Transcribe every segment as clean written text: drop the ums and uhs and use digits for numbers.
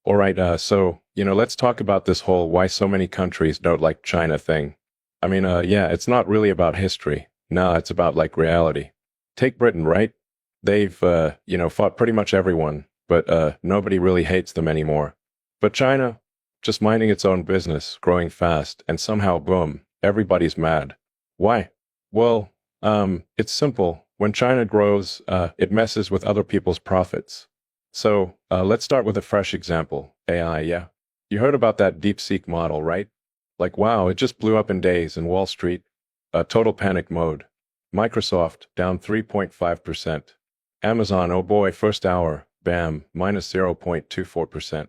All right, let's talk about this whole why so many countries don't like China thing. Yeah, it's not really about history. No, it's about like reality. Take Britain, right? They've fought pretty much everyone, but nobody really hates them anymore. But China, just minding its own business, growing fast, and somehow, boom, everybody's mad. Why? Well, it's simple. When China grows, it messes with other people's profits. So let's start with a fresh example. AI, yeah. You heard about that DeepSeek model, right? Like, wow, it just blew up in days in Wall Street. Total panic mode. Microsoft, down 3.5%. Amazon, oh boy, first hour, bam, minus 0.24%.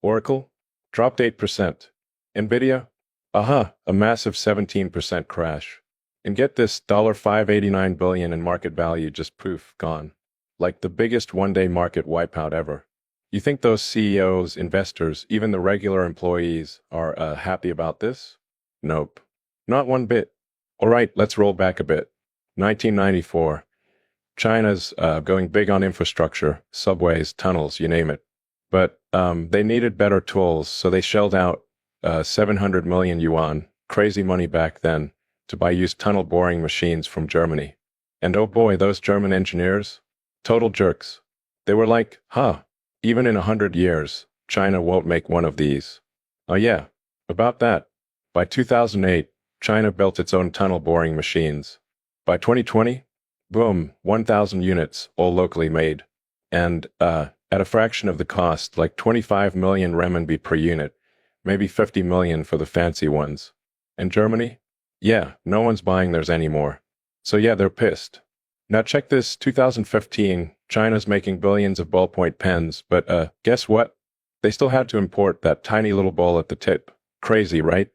Oracle, dropped 8%. Nvidia, aha, a massive 17% crash. And get this, $589 billion in market value just poof, gone. Like the biggest one-day market wipeout ever. You think those CEOs, investors, even the regular employees are happy about this? Nope. Not one bit. All right, let's roll back a bit. 1994. China's going big on infrastructure, subways, tunnels, you name it. But they needed better tools, so they shelled out 700 million yuan, crazy money back then, to buy used tunnel boring machines from Germany. And oh boy, those German engineers, total jerks. They were like, huh, even in 100 years, China won't make one of these. Oh yeah, about that. By 2008, China built its own tunnel boring machines. By 2020, boom, 1,000 units, all locally made. And at a fraction of the cost, like 25 million renminbi per unit, maybe 50 million for the fancy ones. And Germany? Yeah, no one's buying theirs anymore. So yeah, they're pissed. Now check this, 2015, China's making billions of ballpoint pens, but guess what? They still had to import that tiny little ball at the tip. Crazy, right?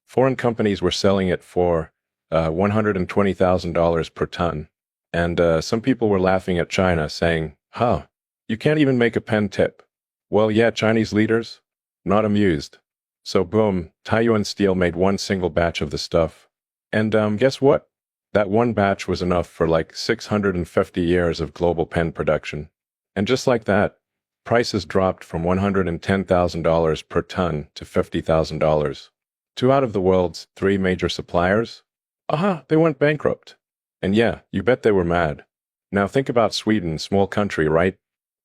Foreign companies were selling it for $120,000 per ton. And some people were laughing at China, saying, huh, you can't even make a pen tip. Well, yeah, Chinese leaders, not amused. So boom, Taiyuan Steel made one single batch of the stuff. And guess what? That one batch was enough for like 650 years of global pen production. And just like that, prices dropped from $110,000 per ton to $50,000. Two out of the world's three major suppliers? Aha, they went bankrupt. And yeah, you bet they were mad. Now think about Sweden, small country, right?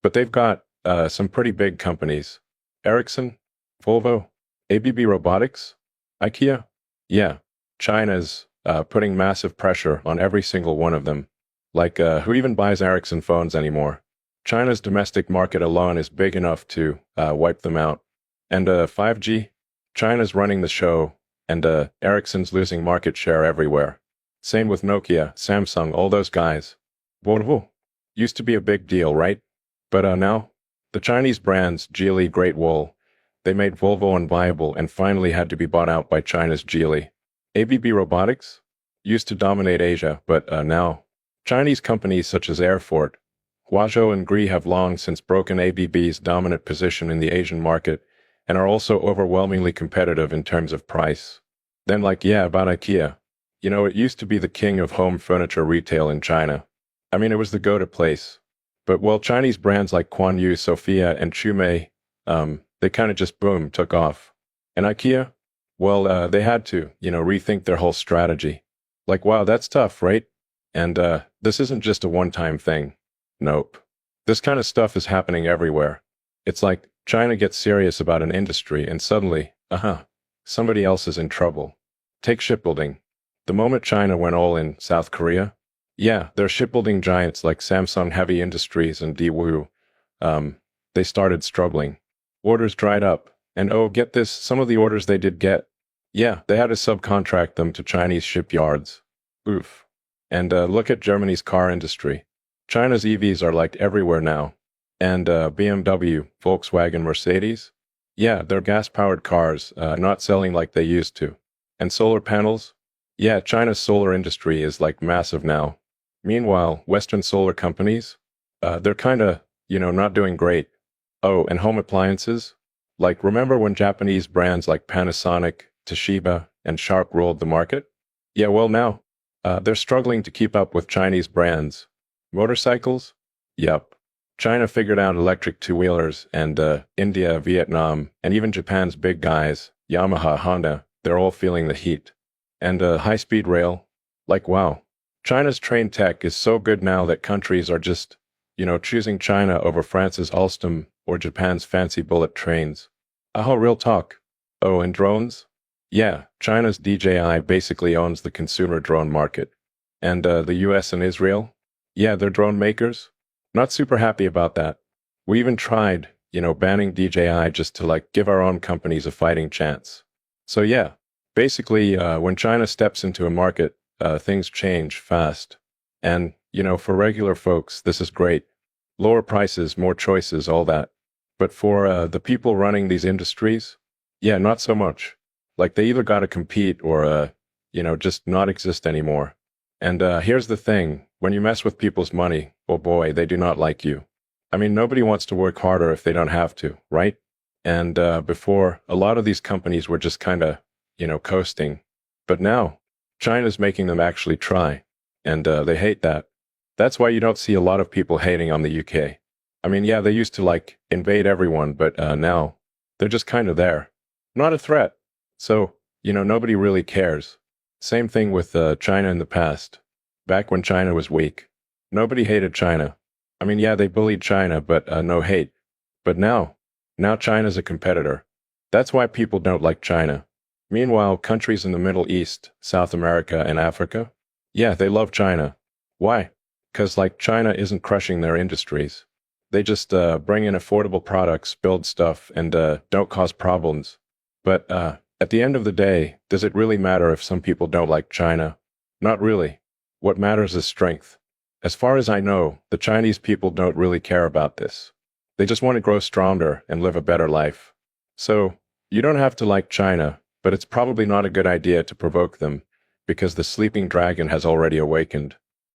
But they've got some pretty big companies. Ericsson, Volvo, ABB Robotics, IKEA. Yeah, China's putting massive pressure on every single one of them. Like, who even buys Ericsson phones anymore? China's domestic market alone is big enough to wipe them out. And 5G? China's running the show, and Ericsson's losing market share everywhere. Same with Nokia, Samsung, all those guys. Volvo used to be a big deal, right? But now, the Chinese brands, Geely, Great Wall, they made Volvo unviable and finally had to be bought out by China's Geely. ABB Robotics used to dominate Asia, but now, Chinese companies such as Airfort, Huazhou and Gree have long since broken ABB's dominant position in the Asian market and are also overwhelmingly competitive in terms of price. Then about IKEA. You know, it used to be the king of home furniture retail in China. It was the go-to place. But Chinese brands like Kuan Sophia, and Chumei, they kind of just boom, took off. And IKEA? Well, they had to, rethink their whole strategy. Like, wow, that's tough, right? And this isn't just a one-time thing. Nope. This kind of stuff is happening everywhere. It's like China gets serious about an industry and suddenly, somebody else is in trouble. Take shipbuilding. The moment China went all in South Korea, yeah, their shipbuilding giants like Samsung Heavy Industries and Daewoo, they started struggling. Orders dried up. And oh, get this, some of the orders they did get, yeah, they had to subcontract them to Chinese shipyards. Oof. And look at Germany's car industry. China's EVs are like everywhere now. And BMW, Volkswagen, Mercedes? Yeah, they're gas-powered cars, not selling like they used to. And solar panels? Yeah, China's solar industry is like massive now. Meanwhile, Western solar companies? They're kinda, not doing great. Oh, and home appliances? Like, remember when Japanese brands like Panasonic, Toshiba, and Sharp ruled the market? Yeah, well now, they're struggling to keep up with Chinese brands. Motorcycles? Yup. China figured out electric two-wheelers, and India, Vietnam, and even Japan's big guys, Yamaha, Honda, they're all feeling the heat. And high-speed rail, like wow. China's train tech is so good now that countries are just, choosing China over France's Alstom or Japan's fancy bullet trains. Oh, real talk. Oh, and drones? Yeah, China's DJI basically owns the consumer drone market. And the US and Israel? Yeah, they're drone makers. Not super happy about that. We even tried, banning DJI just to give our own companies a fighting chance. So yeah, basically, when China steps into a market, things change fast. And, for regular folks, this is great. Lower prices, more choices, all that. But for the people running these industries, yeah, not so much. Like they either got to compete or, just not exist anymore. And here's the thing, when you mess with people's money, oh boy, they do not like you. I mean, nobody wants to work harder if they don't have to, right? And before, a lot of these companies were just kind of, coasting. But now, China's making them actually try. And they hate that. That's why you don't see a lot of people hating on the UK. I mean, yeah, they used to invade everyone, but now they're just kind of there. Not a threat. So, nobody really cares. Same thing with China in the past. Back when China was weak. Nobody hated China. I mean, yeah, they bullied China, but no hate. But now China's a competitor. That's why people don't like China. Meanwhile, countries in the Middle East, South America, and Africa, yeah, they love China. Why? Because China isn't crushing their industries. They just bring in affordable products, build stuff, and don't cause problems. But at the end of the day, does it really matter if some people don't like China? Not really. What matters is strength. As far as I know, the Chinese people don't really care about this. They just want to grow stronger and live a better life. So, you don't have to like China, but it's probably not a good idea to provoke them, because the sleeping dragon has already awakened.